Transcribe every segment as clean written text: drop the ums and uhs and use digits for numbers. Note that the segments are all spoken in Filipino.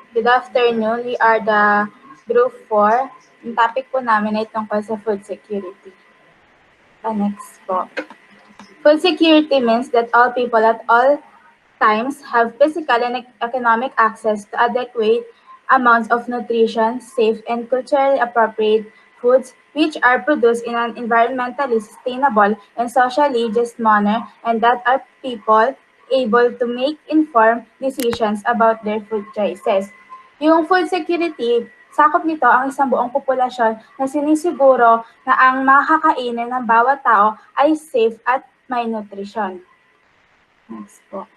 Good afternoon. We are the Group 4. Yung topic po namin ay tungkol sa food security. Next po. Food security means that all people at all times have physical and economic access to adequate amounts of nutrition, safe and culturally appropriate foods which are produced in an environmentally sustainable and socially just manner, and that are people able to make informed decisions about their food choices. Yung food security, sakop nito ang isang buong populasyon na sinisiguro na ang makakainin ng bawat tao ay safe at may nutrisyon. Next po.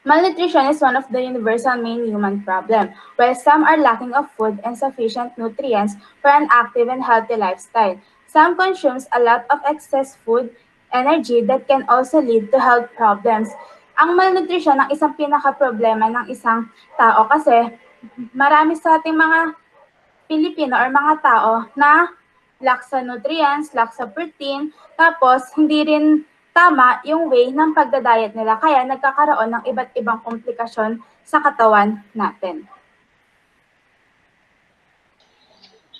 Malnutrition is one of the universal main human problem, where some are lacking of food and sufficient nutrients for an active and healthy lifestyle. Some consumes a lot of excess food energy that can also lead to health problems. Ang malnutrition ang isang pinaka-problema ng isang tao kasi marami sa ating mga Pilipino or mga tao na lack sa nutrients, lack sa protein, tapos hindi rin tama yung way ng pagda-diet nila kaya nagkakaroon ng iba't ibang komplikasyon sa katawan natin.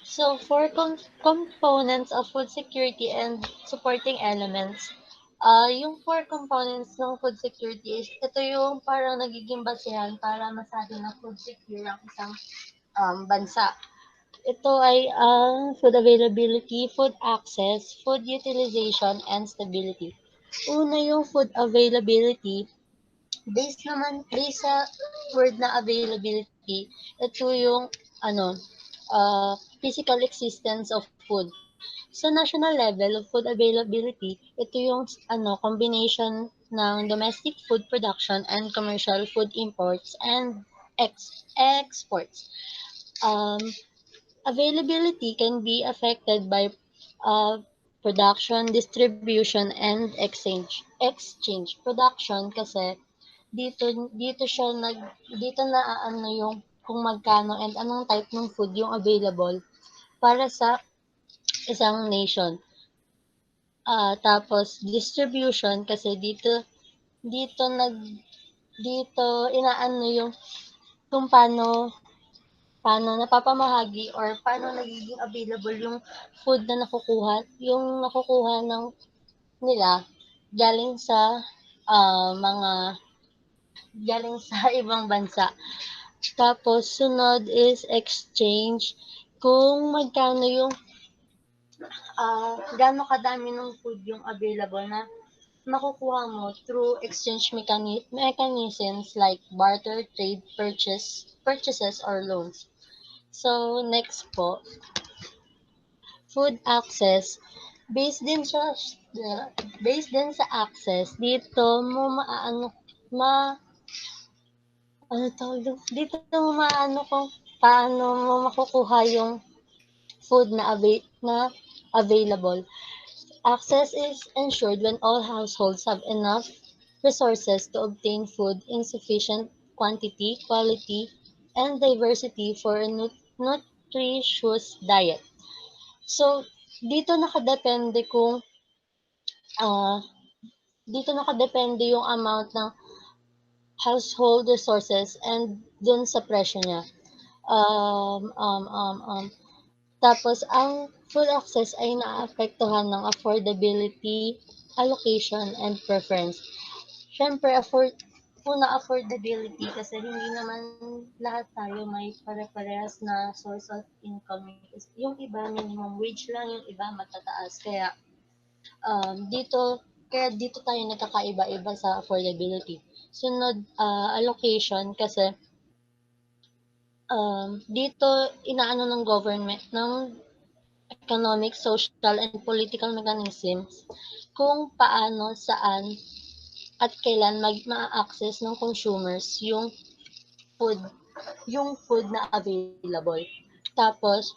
So, for components of food security and supporting elements, yung four components ng food security is, ito yung parang nagiging basehan para masabi na food secure ang isang bansa. Ito ay ang food availability, food access, food utilization, and stability. Una yung food availability. Based sa word na availability, ito yung physical existence of food. Sa national level of food availability, ito yung combination ng domestic food production and commercial food imports and exports. Availability can be affected by production, distribution, and exchange. Production kasi dito na yung kung magkano and anong type ng food yung available para sa isang nation. Tapos distribution kasi dito inaano yung kung paano napapamahagi or paano nagiging available yung food na nakukuha ng nila galing sa galing sa ibang bansa. Tapos sunod is exchange, kung magkano yung gaano kadami ng food yung available na makukuha mo through exchange mechanisms like barter, trade, purchases, or loans. So, next po, food access. Based din sa access, dito mo dito mo maano kung paano mo makukuha yung food na available. Access is ensured when all households have enough resources to obtain food in sufficient quantity, quality, and diversity for a nutritious diet. So, dito nakadepende yung amount ng household resources and dun sa presyo niya. Tapos, ang food access ay naapektuhan ng affordability, allocation, and preference. Siyempre, affordability kasi hindi naman lahat tayo may pare-parehas na source of income. Yung iba, minimum wage lang, yung iba matataas. Kaya dito tayo nagkakaiba-iba sa affordability. Sunod, allocation kasi dito inaano ng government ng economic, social, and political mechanisms kung paano, saan, at kailan ma-access ng consumers yung food na available. Tapos,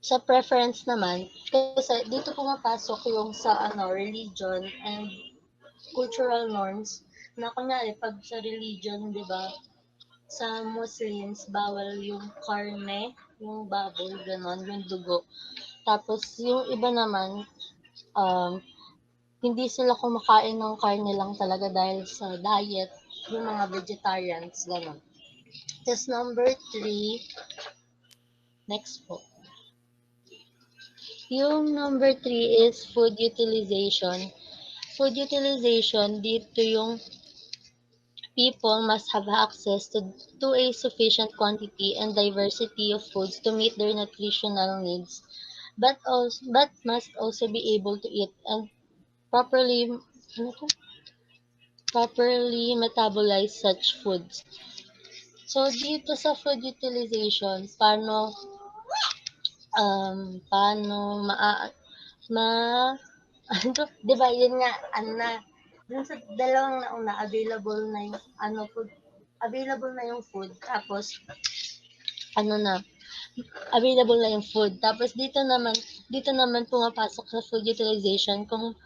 sa preference naman, kasi dito pumapasok yung sa religion and cultural norms na kunyari pag sa religion, di ba, sa Muslims, bawal yung karne, yung baboy, ganon, yung dugo. Tapos, yung iba naman, hindi sila kumakain ng karne lang talaga dahil sa diet, yung mga vegetarians, ganon. Tapos number 3, next po. Yung number 3 is food utilization. Food utilization, dito yung people must have access to a sufficient quantity and diversity of foods to meet their nutritional needs, but must also be able to eat and properly properly metabolize such foods. So dito sa food utilization, paano ma ano 'to, 'di ba yun nga ano na, dun sa dalawang nauna available na yung food tapos ano na, available na yung food. Tapos dito naman pumapasok sa food utilization kung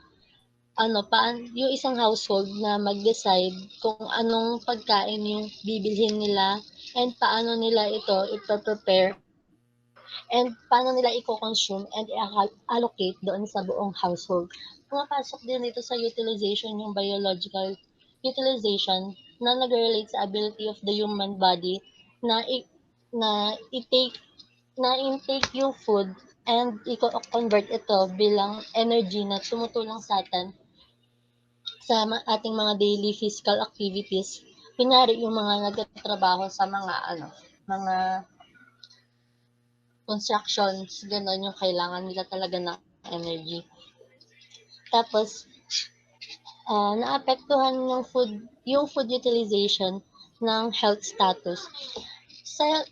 yung isang household na mag-decide kung anong pagkain yung bibilhin nila and paano nila ito ipe-prepare and paano nila i-consume and allocate doon sa buong household. Pumapasok din dito sa utilization yung biological utilization na nag-relate sa ability of the human body na na i-take na intake yung food and i-convert ito bilang energy na tumutulong sa atin sa ating mga daily physical activities. Kunyari yung mga nagtatrabaho sa mga constructions, gano'n yung kailangan nila talaga ng energy. Tapos, naapektuhan yung food utilization ng health status.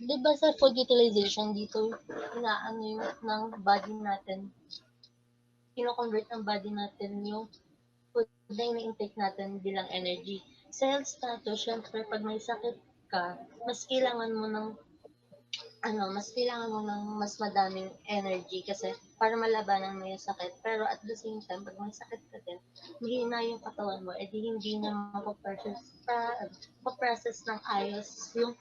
Di ba sa food utilization dito, inaano yung ng body natin, kino-convert ng body natin yung food na ini-intake natin bilang energy. Sa health status, syempre, pag may sakit ka, mas kailangan mo ng mas madaming energy kasi para malabanan mo yung sakit. Pero at the same time, pag may sakit ka din, mahina yung katawan mo, edi hindi na mapaprocess ng ayos yung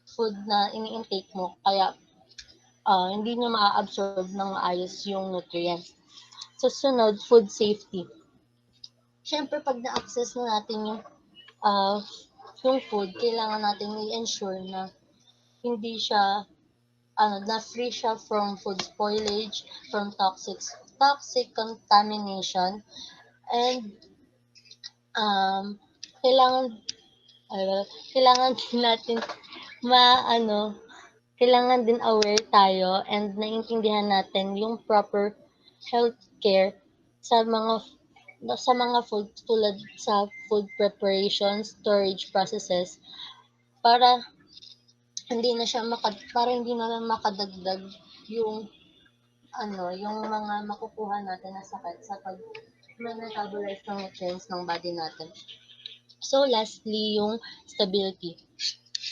food na ini-intake mo. Kaya hindi niya ma-absorb ng maayos yung nutrients. Susunod, food safety. Siyempre, pag na-access na natin yung food, kailangan natin i-ensure na hindi siya na free siya from food spoilage, from toxic contamination, and um, kailangan kailangan din natin maano kailangan din aware tayo and naintindihan natin yung proper healthcare sa mga food tulad sa food preparation, storage processes para para hindi na lang makadagdag yung yung mga makukuha natin na sakit sa metabolize ng nutrients ng body natin. So lastly, yung stability.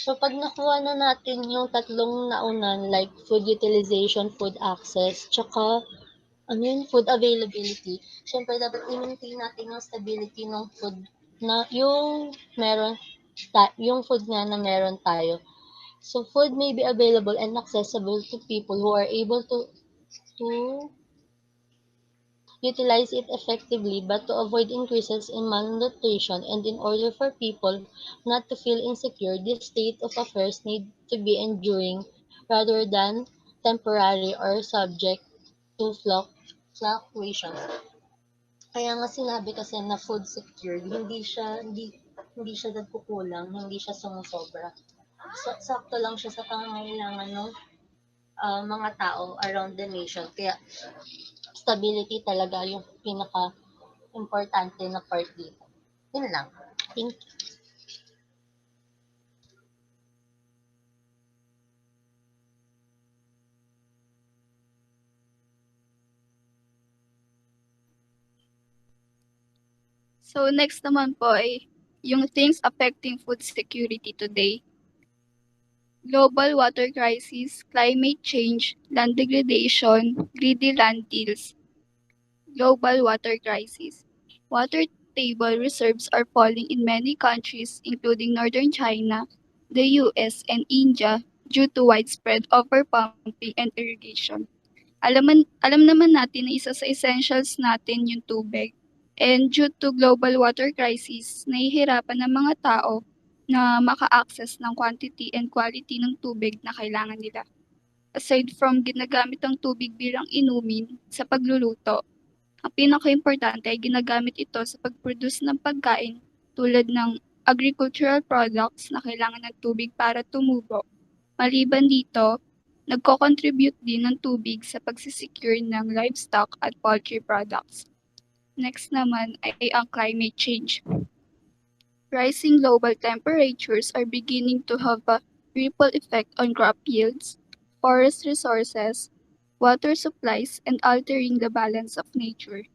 So pag nakuha na natin yung tatlong naunan like food utilization, food access, tsaka food availability, syempre dapat i-maintain natin yung stability ng food na yung food nga na meron tayo. So food may be available and accessible to people who are able to utilize it effectively, but to avoid increases in malnutrition and in order for people not to feel insecure, this state of affairs need to be enduring rather than temporary or subject to fluctuations. Kaya nga sinabi kasi na food secured, hindi siya nagkukulang, hindi siya sumusobra. Sakto lang siya sa pangangailangan ng mga tao around the nation. Kaya stability talaga yung pinaka-importante na part dito. Yun lang. Thank you. So next naman po ay yung things affecting food security today. Global water crisis, climate change, land degradation, greedy land deals. Global water crisis. Water table reserves are falling in many countries, including northern China, the US, and India, due to widespread overpumping and irrigation. Alam naman natin na isa sa essentials natin yung tubig. And due to global water crisis, nahihirapan ng mga tao na maka-access ng quantity and quality ng tubig na kailangan nila. Aside from ginagamit ang tubig bilang inumin sa pagluluto, ang pinaka-importante ay ginagamit ito sa pag-produce ng pagkain tulad ng agricultural products na kailangan ng tubig para tumubo. Maliban dito, nagko-contribute din ng tubig sa pagsisecure ng livestock at poultry products. Next naman ay ang climate change. Rising global temperatures are beginning to have a ripple effect on crop yields, forest resources, water supplies, and altering the balance of nature.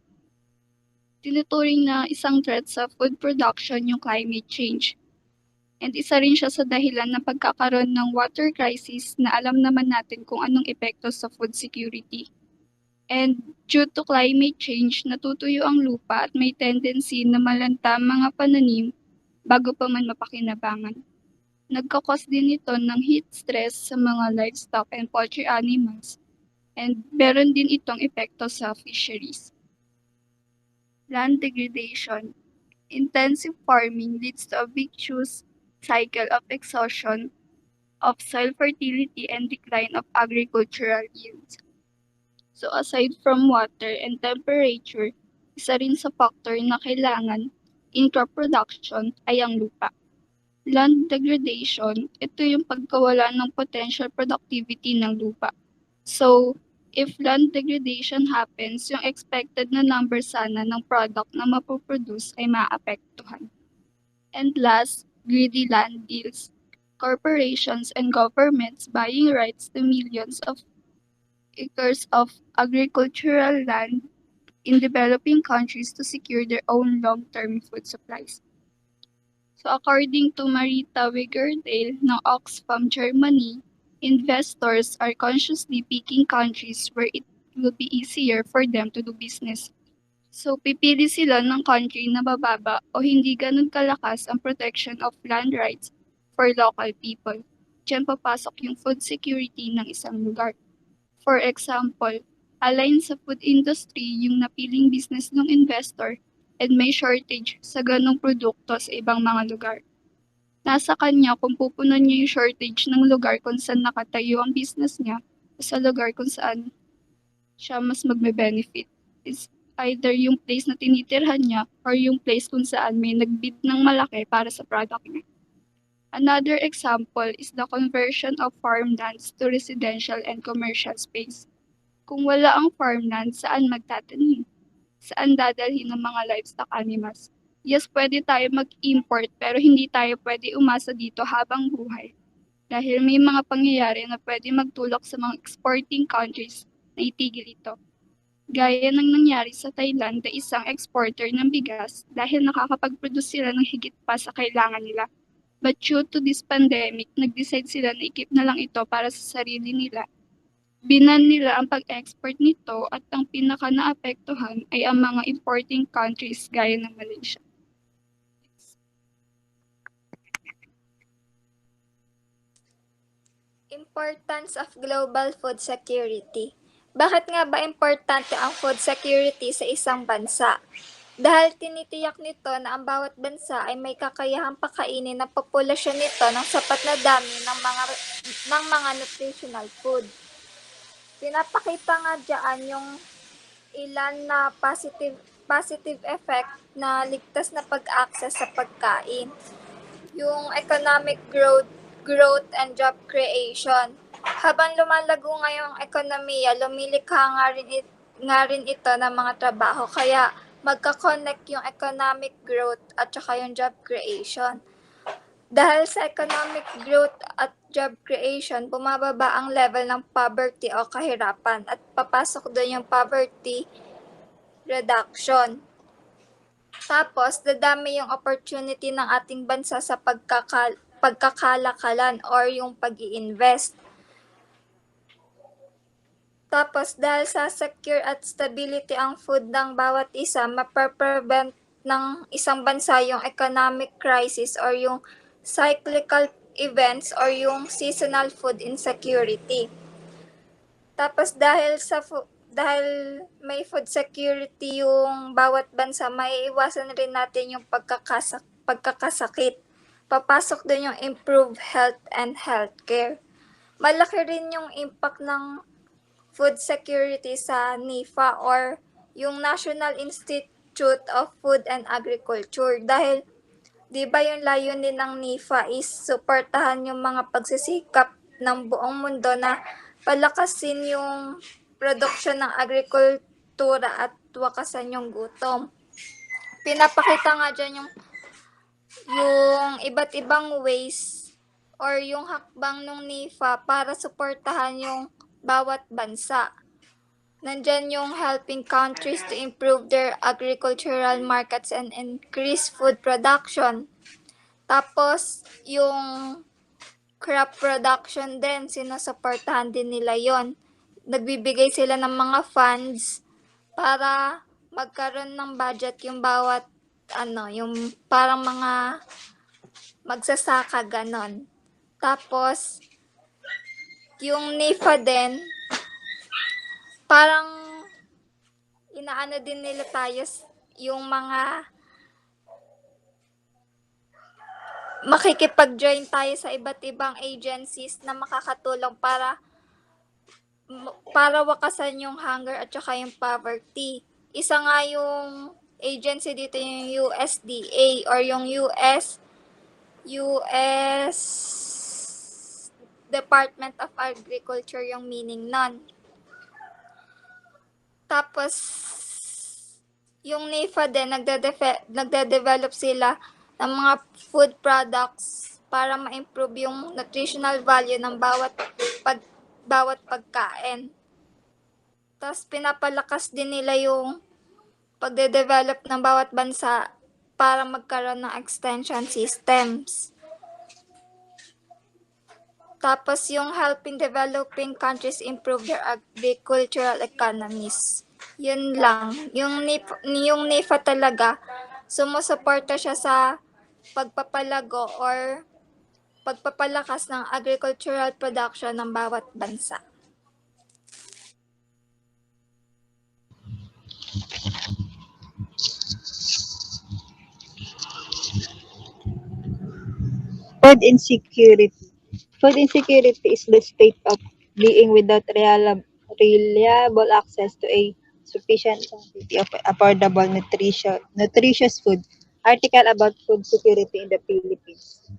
Tinuturing na isang threat sa food production yung climate change. And isa rin siya sa dahilan ng pagkakaroon ng water crisis na alam naman natin kung anong epekto sa food security. And due to climate change, natutuyo ang lupa at may tendency na malanta mga pananim bago pa man mapakinabangan. Nagkakos din ito ng heat stress sa mga livestock and poultry animals. And meron din itong epekto sa fisheries. Land degradation. Intensive farming leads to a vicious cycle of exhaustion of soil fertility and decline of agricultural yields. So aside from water and temperature, isa rin sa factor na kailangan in crop production ay ang lupa. Land degradation, ito yung pagkawala ng potential productivity ng lupa. So, if land degradation happens, yung expected na number sana ng product na mapoproduce ay maapektuhan. And last, greedy land deals. Corporations and governments buying rights to millions of acres of agricultural land in developing countries to secure their own long-term food supplies. So according to Marita Wigerdale ng Oxfam, Germany, investors are consciously picking countries where it will be easier for them to do business. So pipili sila ng country na bababa o hindi ganun kalakas ang protection of land rights for local people. Diyan papasok yung food security ng isang lugar. For example, align sa food industry yung napiling business ng investor and may shortage sa ganong produkto sa ibang mga lugar. Nasa kanya kung pupunan niya yung shortage ng lugar kung saan nakatayo ang business niya o sa lugar kung saan siya mas magme-benefit. It's either yung place na tinitirhan niya or yung place kung saan may nagbid ng malaki para sa product niya. Another example is the conversion of farmlands to residential and commercial space. Kung wala ang farmland, saan magtatanim? Saan dadalhin ng mga livestock animals? Yes, pwede tayo mag-import pero hindi tayo pwede umasa dito habang buhay. Dahil may mga pangyayari na pwede magtulak sa mga exporting countries na itigil ito. Gaya ng nangyari sa Thailand na isang exporter ng bigas dahil nakakapag-produce sila ng higit pa sa kailangan nila. But due to this pandemic, nag-decide sila na i-keep na lang ito para sa sarili nila. Binan nila ang pag-export nito at ang pinaka-naapektuhan ay ang mga importing countries gaya ng Malaysia. Importance of global food security. Bakit nga ba importante ang food security sa isang bansa? Dahil tinitiyak nito na ang bawat bansa ay may kakayahang pakainin ng populasyon nito ng sapat na dami ng mga nutritional food. Pinapakita nga diyan yung ilan na positive effect na ligtas na pag-access sa pagkain. Yung economic growth and job creation. Habang lumalago ngayong ekonomiya, lumilikha nga rin ito ng mga trabaho. Kaya magka-connect yung economic growth at saka yung job creation. Dahil sa economic growth at job creation, bumababa ang level ng poverty o kahirapan at papasok doon yung poverty reduction. Tapos, dadami yung opportunity ng ating bansa sa pagkakalakalan or yung pag-i-invest. Tapos, dahil sa secure at stability ang food ng bawat isa, mapaprevent ng isang bansa yung economic crisis or yung cyclical events or yung seasonal food insecurity. Tapos, dahil may food security yung bawat bansa, maiiwasan rin natin yung pagkakasakit. papasok doon yung improve health and healthcare. Malaki rin yung impact ng food security sa NIFA or yung National Institute of Food and Agriculture dahil di ba yung layunin ng NIFA is suportahan yung mga pagsisikap ng buong mundo na palakasin yung produksyon ng agrikultura at wakasan yung gutom. Pinapakita nga dyan yung iba't ibang ways or yung hakbang ng NIFA para suportahan yung bawat bansa. Nandyan yung helping countries to improve their agricultural markets and increase food production. Tapos, yung crop production din, sinusuportahan din nila yon. Nagbibigay sila ng mga funds para magkaroon ng budget yung bawat yung parang mga magsasaka ganon. Tapos, yung NIFA din, parang inaano din nila tayo yung mga makikipag-join tayo sa iba't ibang agencies na makakatulong para wakasan yung hunger at saka yung poverty. Isa nga yung agency dito yung USDA or yung US Department of Agriculture yung meaning nun. Tapos, yung NIFA din, nagde-develop sila ng mga food products para ma-improve yung nutritional value ng bawat pagkain. Tapos, pinapalakas din nila yung pagde-develop ng bawat bansa para magkaroon ng extension systems. Tapos yung helping developing countries improve their agricultural economies. Yun lang. Yung NIFA talaga, sumusuporta siya sa pagpapalago or pagpapalakas ng agricultural production ng bawat bansa. Food insecurity. Food insecurity is the state of being without reliable access to a sufficient quantity of affordable nutritious food. Article about food security in the Philippines.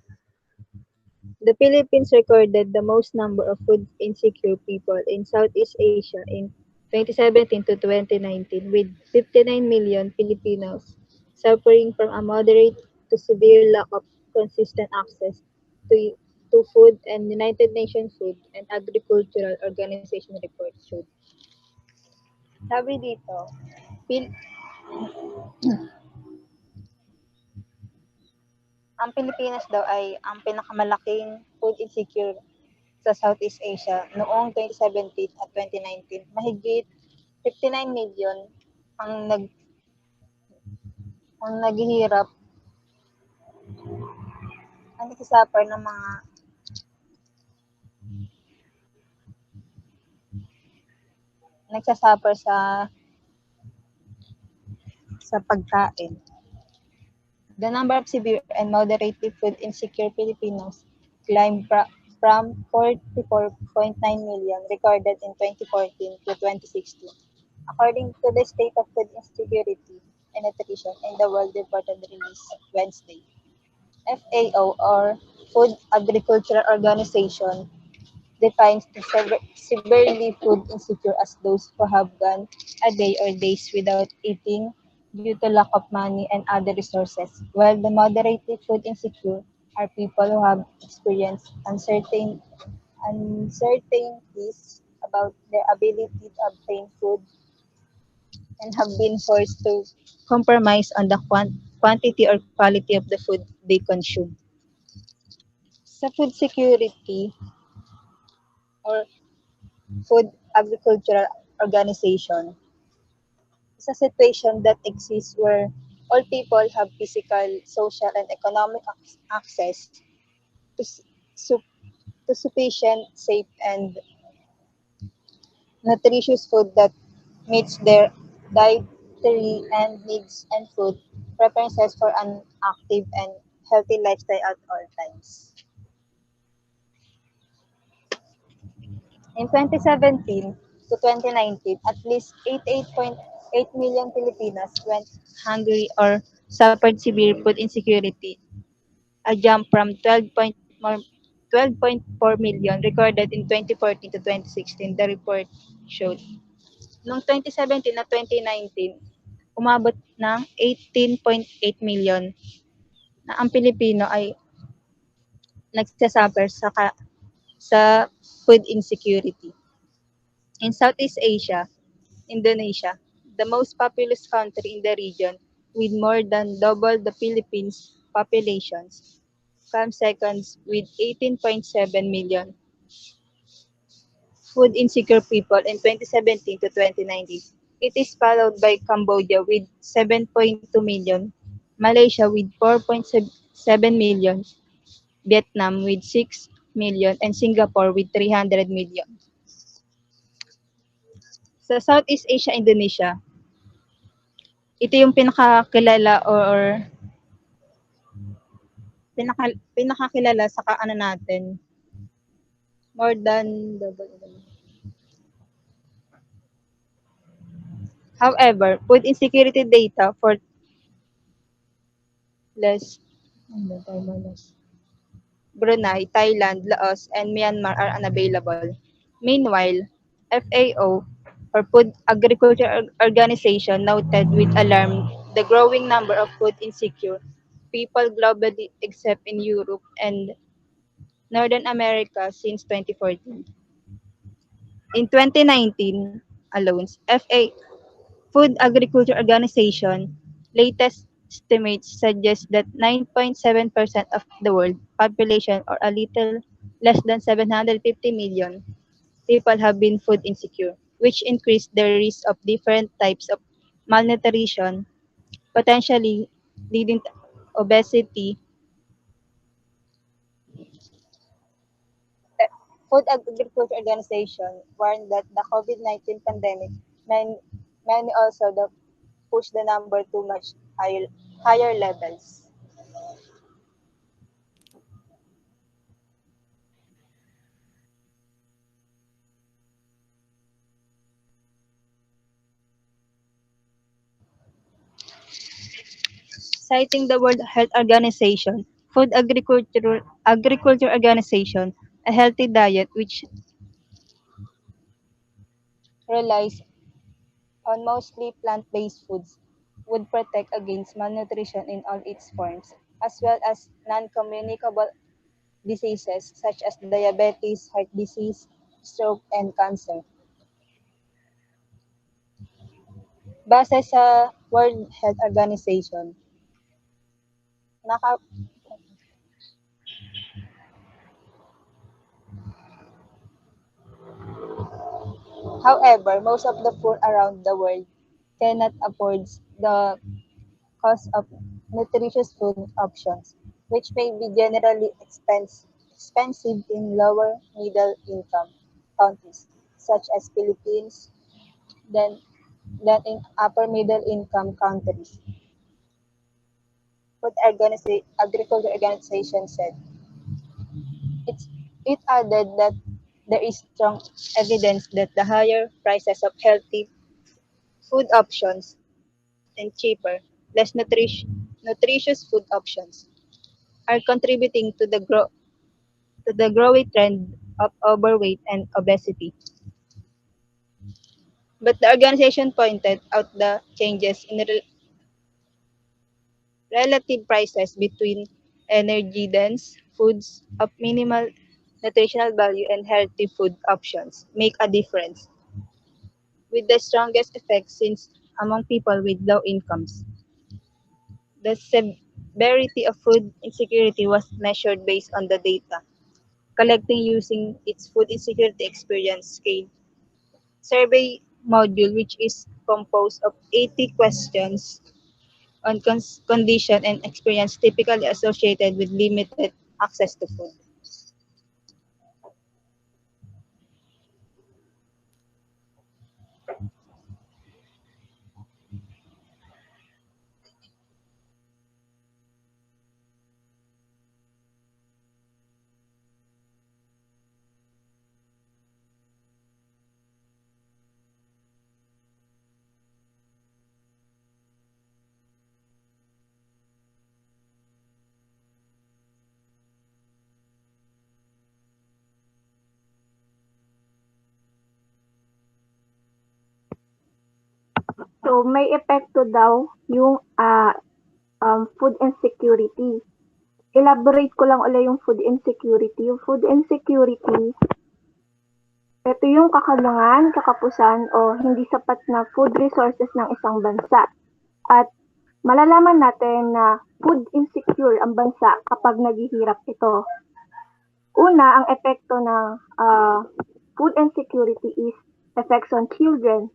The Philippines recorded the most number of food insecure people in Southeast Asia in 2017 to 2019, with 59 million Filipinos suffering from a moderate to severe lack of consistent access to, to food, and United Nations Food and Agricultural Organization report showed. Sabi dito, ang Pilipinas daw ay ang pinakamalaking food insecure sa Southeast Asia noong 2017 at 2019. Mahigit 59 million ang naghihirap, ang nagsasuffer ng mga nagsasuffer sa pagkain. The number of severe and moderately food insecure Filipinos climbed from 44.9 million recorded in 2014 to 2016, according to the State of Food Insecurity and Nutrition in the World reported release Wednesday. FAO, or Food Agricultural Organization, defines the severely food insecure as those who have gone a day or days without eating due to lack of money and other resources, while the moderately food insecure are people who have experienced uncertainties about their ability to obtain food and have been forced to compromise on the quantity or quality of the food they consume. Sa food security or Food Agricultural Organization, is a situation that exists where all people have physical, social, and economic access to, to sufficient, safe, and nutritious food that meets their dietary and needs and food preferences for an active and healthy lifestyle at all times. In 2017 to 2019, at least 88.8 million Filipinos went hungry or suffered severe food insecurity, a jump from 12.4 million recorded in 2014 to 2016, the report showed. Noong 2017 na 2019, umabot ng 18.8 million na ang Pilipino ay nagsasuffer sa food insecurity. In Southeast Asia, Indonesia, the most populous country in the region with more than double the Philippines populations, comes second with 18.7 million food insecure people in 2017 to 2019. It is followed by Cambodia with 7.2 million, Malaysia with 4.7 million, Vietnam with 6 million, and Singapore with 300 million. Sa Southeast Asia, Indonesia, ito yung pinakakilala or pinakakilala sa kaano natin, more than double. However, food insecurity data for less Brunei, Thailand, Laos, and Myanmar are unavailable. Meanwhile, FAO, or Food Agriculture Organization, noted with alarm the growing number of food insecure people globally except in Europe and Northern America since 2014. In 2019 alone, Food Agriculture Organization latest estimates suggest that 9.7% of the world population, or a little less than 750 million people, have been food insecure, which increased the risk of different types of malnutrition, potentially leading to obesity. Food Agriculture Organization warned that the COVID-19 pandemic may also push the number to much higher levels. Citing the World Health Organization, Agriculture Organization, a healthy diet which relies on mostly plant-based foods would protect against malnutrition in all its forms, as well as non-communicable diseases such as diabetes, heart disease, stroke, and cancer. Base sa World Health Organization, naka, however, most of the poor around the world cannot afford the cost of nutritious food options, which may be generally expensive in lower middle income countries, such as Philippines, than, than in upper middle income countries. Agriculture Organization said. It's, it added that there is strong evidence that the higher prices of healthy food options and cheaper, less nutritious food options are contributing to the growing trend of overweight and obesity. But the organization pointed out the changes in relative prices between energy-dense foods of minimal nutritional value and healthy food options make a difference, with the strongest effect since among people with low incomes. The severity of food insecurity was measured based on the data, collecting using its food insecurity experience scale survey module, which is composed of 80 questions on condition and experience typically associated with limited access to food. So, may epekto daw yung food insecurity. Elaborate ko lang ulit yung food insecurity. Yung food insecurity, ito yung kakalangan, kakapusan, o hindi sapat na food resources ng isang bansa. At malalaman natin na food insecure ang bansa kapag naghihirap ito. Una, ang epekto ng food insecurity is effects on children.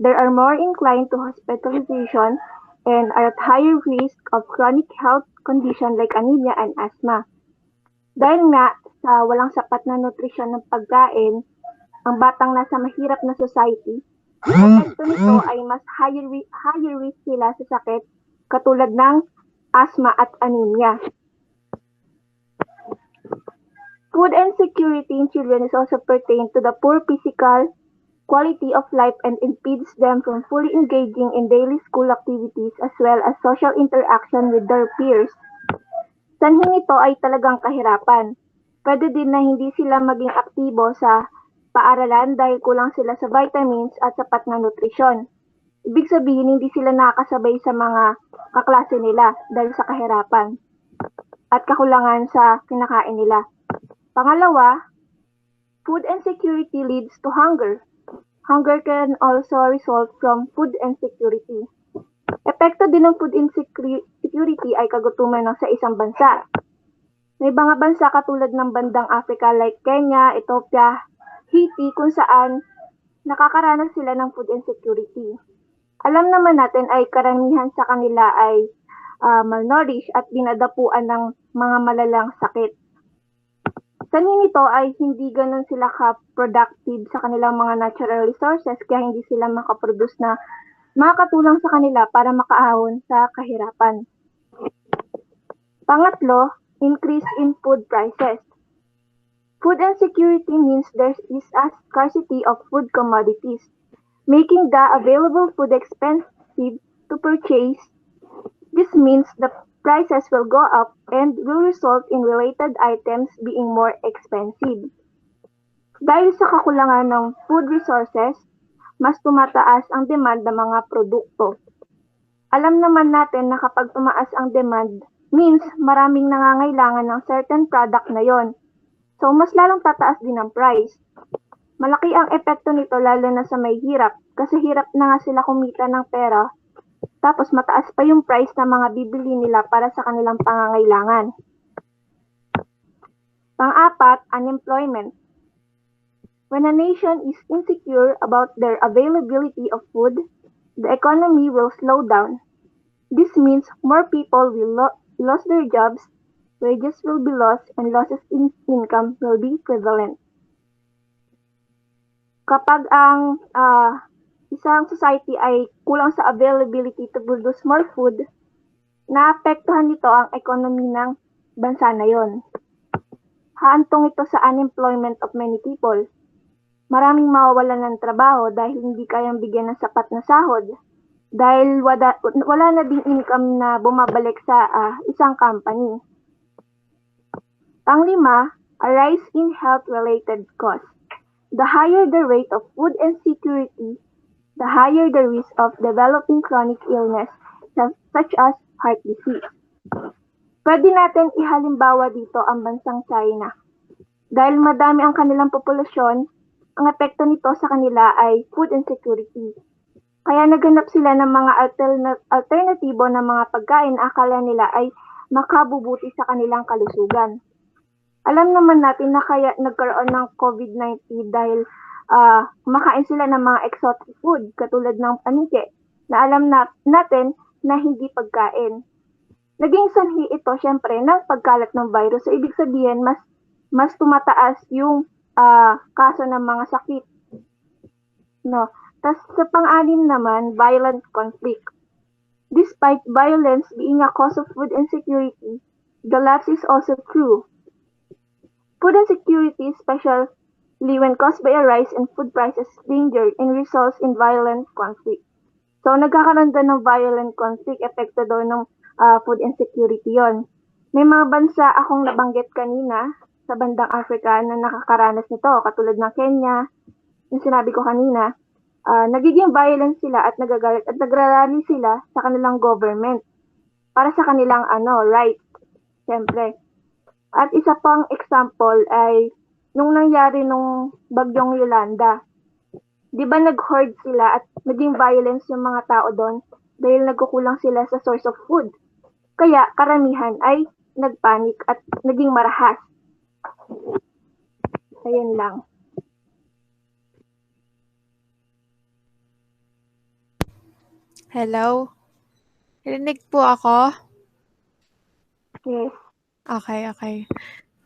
They are more inclined to hospitalization and are at higher risk of chronic health conditions like anemia and asthma. Dahil nga sa walang sapat na nutrisyon ng pagkain, ang batang nasa mahirap na society, ang epekto nito ay mas higher risk sila sa sakit katulad ng asthma at anemia. Food insecurity in children is also pertained to the poor physical quality of life and impedes them from fully engaging in daily school activities as well as social interaction with their peers. Sanhi nito ay talagang kahirapan. Pwede din na hindi sila maging aktibo sa paaralan dahil kulang sila sa vitamins at sapat na nutrisyon. Ibig sabihin, hindi sila nakakasabay sa mga kaklase nila dahil sa kahirapan at kakulangan sa kinakain nila. Pangalawa, food insecurity leads to hunger. Hunger can also result from food insecurity. Epekto din ng food insecurity ay kagutuman sa isang bansa. May mga bansa katulad ng bandang Africa like Kenya, Ethiopia, Haiti kung saan nakakaranas sila ng food insecurity. Alam naman natin ay karamihan sa kanila ay malnourished at dinadapuan ng mga malalang sakit. Sanhi nito ay hindi ganun sila ka-productive sa kanilang mga natural resources kaya hindi sila makaproduce na makakatulong sa kanila para makaahon sa kahirapan. Pangatlo, increase in food prices. Food insecurity means there is a scarcity of food commodities, making the available food expensive to purchase. This means the prices will go up and will result in related items being more expensive. Dahil sa kakulangan ng food resources, mas tumataas ang demand ng mga produkto. Alam naman natin na kapag tumaas ang demand, means maraming nangangailangan ng certain product na yon. So, mas lalong tataas din ang price. Malaki ang epekto nito lalo na sa may hirap kasi hirap na nga sila kumita ng pera tapos mataas pa yung price ng mga bibili nila para sa kanilang pangangailangan. Pang-apat, unemployment. When a nation is insecure about their availability of food, the economy will slow down. This means more people will lose their jobs, wages will be lost, and losses in income will be prevalent. Kapag ang isang society ay kulang sa availability to produce more food, naapektuhan nito ang economy ng bansa na yon. Haantong ito sa unemployment of many people. Maraming mawawalan ng trabaho dahil hindi kayang bigyan ng sapat na sahod dahil wala na ding income na bumabalik sa isang company. Panglima, a rise in health-related costs. The higher the rate of food insecurity, the higher the risk of developing chronic illness such as heart disease. Pwede natin ihalimbawa dito ang bansang China. Dahil madami ang kanilang populasyon, ang epekto nito sa kanila ay food insecurity. Kaya naghanap sila ng mga alternatibo ng mga pagkain na akala nila ay makabubuti sa kanilang kalusugan. Alam naman natin na kaya nagkaroon ng COVID-19 dahil kumakain sila ng mga exotic food katulad ng panike na alam natin na hindi pagkain. Naging sanhi ito syempre ng pagkalat ng virus. So, ibig sabihin mas tumataas yung kaso ng mga sakit. No. Tapos sa pang-anim naman, violent conflict. Despite violence being a cause of food insecurity, the lapse is also true. Food insecurity, especially when caused by a rise in food prices, danger and results in violent conflict. So, nagkakaroon doon ng violent conflict, epekto doon ng food insecurity yon. May mga bansa akong nabanggit kanina sa bandang Africa na nakakaranas nito, katulad ng Kenya, yung sinabi ko kanina. nagiging violent sila at nagagalit at nagrarally sila sa kanilang government para sa kanilang rights, siyempre. At isa pang example ay nung nangyari nung bagyong Yolanda. 'Di ba nag-hoard sila at naging violence yung mga tao doon dahil nagkukulang sila sa source of food. Kaya karamihan ay nagpanik at naging marahas. Ayan lang. Hello? Rinig po ako? Yes. Okay.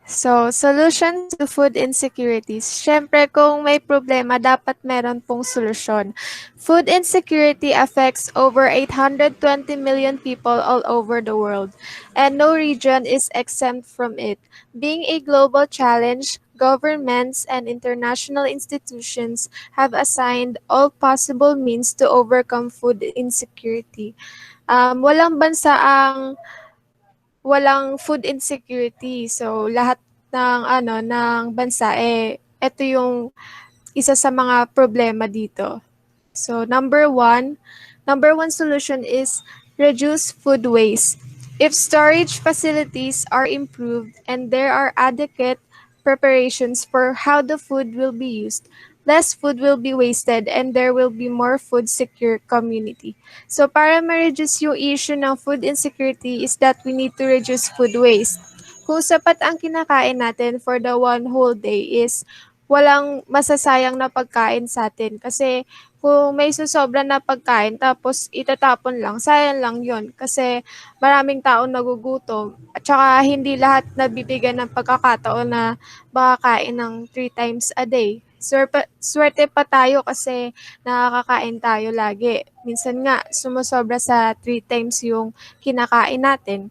So, solution to food insecurities. Siyempre, kung may problema, dapat meron pong solusyon. Food insecurity affects over 820 million people all over the world, and no region is exempt from it. Being a global challenge, governments and international institutions have assigned all possible means to overcome food insecurity. Walang bansa ang walang food insecurity. So, lahat ng bansa, ito yung isa sa mga problema dito. So, number one solution is reduce food waste. If storage facilities are improved and there are adequate preparations for how the food will be used, less food will be wasted and there will be more food secure community. So para ma-reduce yung issue ng food insecurity is that we need to reduce food waste. Kung sapat ang kinakain natin for the one whole day is walang masasayang na pagkain sa atin. Kasi kung may susobra na pagkain tapos itatapon lang, sayang lang yon. Kasi maraming taong nagugutom. At saka hindi lahat nabibigyan ng pagkakataon na makakain ng 3 times a day. Swerte pa tayo kasi nakakakain tayo lagi. Minsan nga, sumusobra sa 3 times yung kinakain natin.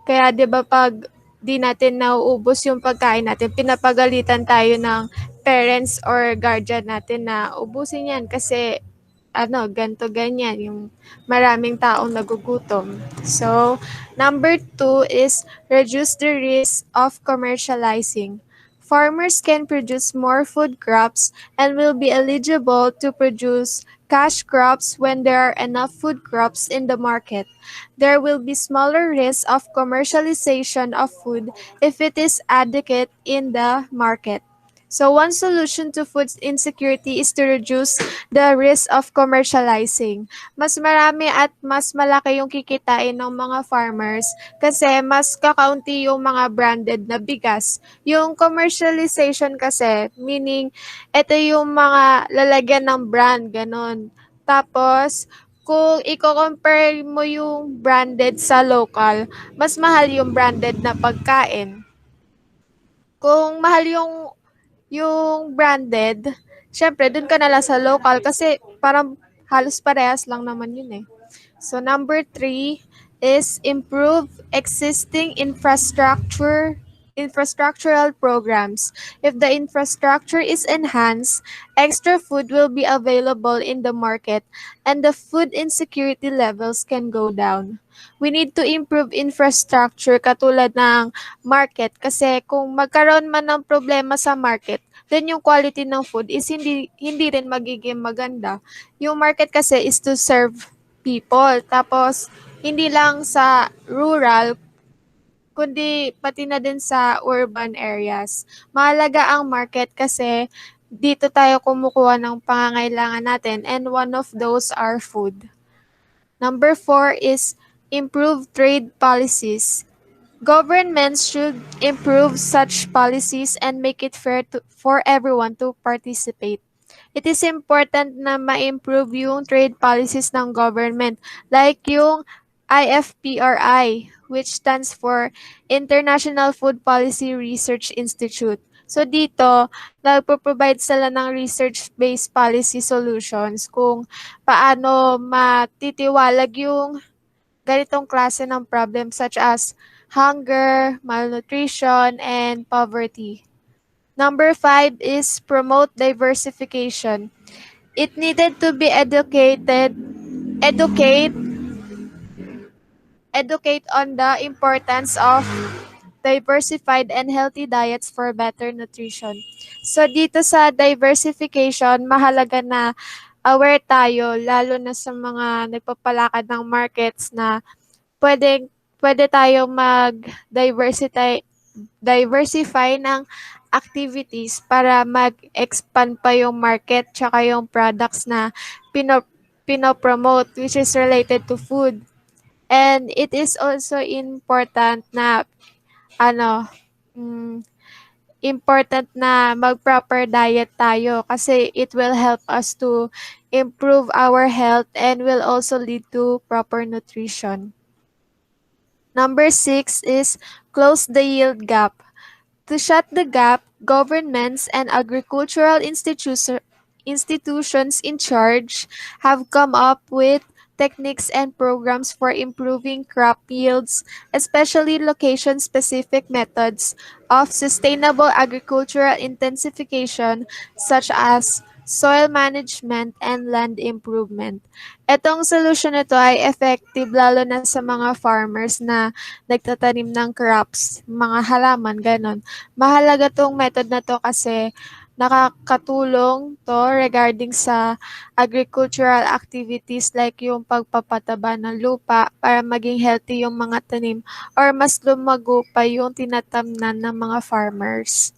Kaya 'di ba pag di natin nauubos yung pagkain natin, pinapagalitan tayo ng parents or guardian natin na ubusin yan kasi ganto ganyan, yung maraming taong nagugutom. So, number 2 is reduce the risk of commercializing. Farmers can produce more food crops and will be eligible to produce cash crops when there are enough food crops in the market. There will be smaller risk of commercialization of food if it is adequate in the market. So one solution to food insecurity is to reduce the risk of commercializing. Mas marami at mas malaki yung kikitain ng mga farmers kasi mas kakaunti yung mga branded na bigas. Yung commercialization kasi, meaning ito yung mga lalagyan ng brand, ganun. Tapos, kung i-compare mo yung branded sa local, mas mahal yung branded na pagkain. Kung mahal yung branded, syempre dun ka na lang sa local kasi parang halos parehas lang naman yun eh. So number 3 is improve existing infrastructural programs. If the infrastructure is enhanced, extra food will be available in the market and the food insecurity levels can go down. We need to improve infrastructure katulad ng market kasi kung magkaroon man ng problema sa market, then yung quality ng food is hindi rin magiging maganda. Yung market kasi is to serve people. Tapos hindi lang sa rural kundi pati na din sa urban areas. Mahalaga ang market kasi dito tayo kumukuha ng pangangailangan natin and one of those are food. Number 4 is improve trade policies. Governments should improve such policies and make it fair for everyone to participate. It is important na ma-improve yung trade policies ng government like yung IFPRI, which stands for International Food Policy Research Institute. So dito, nagpo-provide sila ng research-based policy solutions kung paano matitiwalag yung ganitong klase ng problem such as hunger, malnutrition, and poverty. Number 5 is promote diversification. It needed to be educate on the importance of diversified and healthy diets for better nutrition. So dito sa diversification, mahalaga na aware tayo lalo na sa mga nagpapalakad ng markets na pwede tayong diversify ng activities para mag-expand pa yung market tsaka yung products na pinopromote which is related to food. And it is also important na ano, important na mag-proper diet tayo kasi it will help us to improve our health and will also lead to proper nutrition. Number 6 is close the yield gap. To shut the gap, governments and agricultural institutions in charge have come up with techniques and programs for improving crop yields, especially location-specific methods of sustainable agricultural intensification such as soil management and land improvement. Etong solusyon nito ay effective lalo na sa mga farmers na nagtatanim ng crops, mga halaman, ganon. Mahalaga tong method na to kasi nakakatulong to regarding sa agricultural activities like yung pagpapataba ng lupa para maging healthy yung mga tanim or mas lumago pa yung tinatamnan ng mga farmers.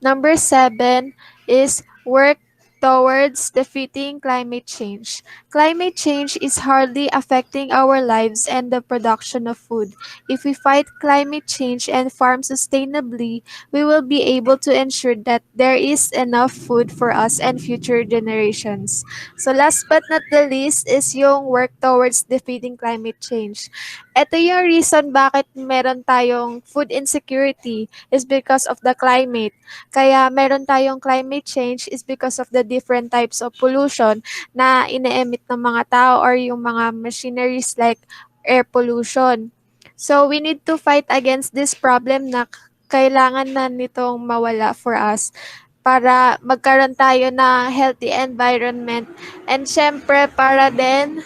Number 7 is work towards defeating climate change. Climate change is hardly affecting our lives and the production of food. If we fight climate change and farm sustainably, we will be able to ensure that there is enough food for us and future generations. So last but not the least is yung work towards defeating climate change. Ito yung reason bakit meron tayong food insecurity is because of the climate. Kaya meron tayong climate change is because of the different types of pollution na ine-emit ng mga tao or yung mga machineries like air pollution. So we need to fight against this problem na kailangan na nitong mawala for us para magkaroon tayo ng healthy environment and syempre para din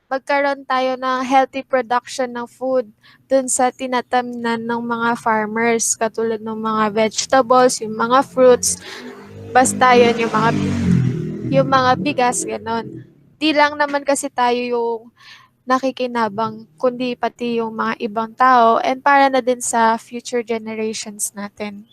magkaroon tayo ng healthy production ng food dun sa tinatamnan ng mga farmers katulad ng mga vegetables, yung mga fruits, basta yun yung mga bigas ganon. Di lang naman kasi tayo yung nakikinabang kundi pati yung mga ibang tao and para na din sa future generations natin.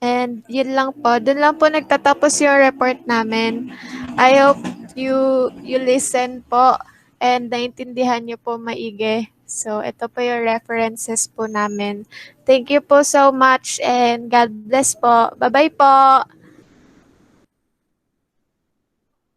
And yun lang po. Doon lang po nagtatapos yung report namin. I hope you listen po and naintindihan niyo po maigi. So, ito po yung references po namin. Thank you po so much and God bless po. Bye-bye po!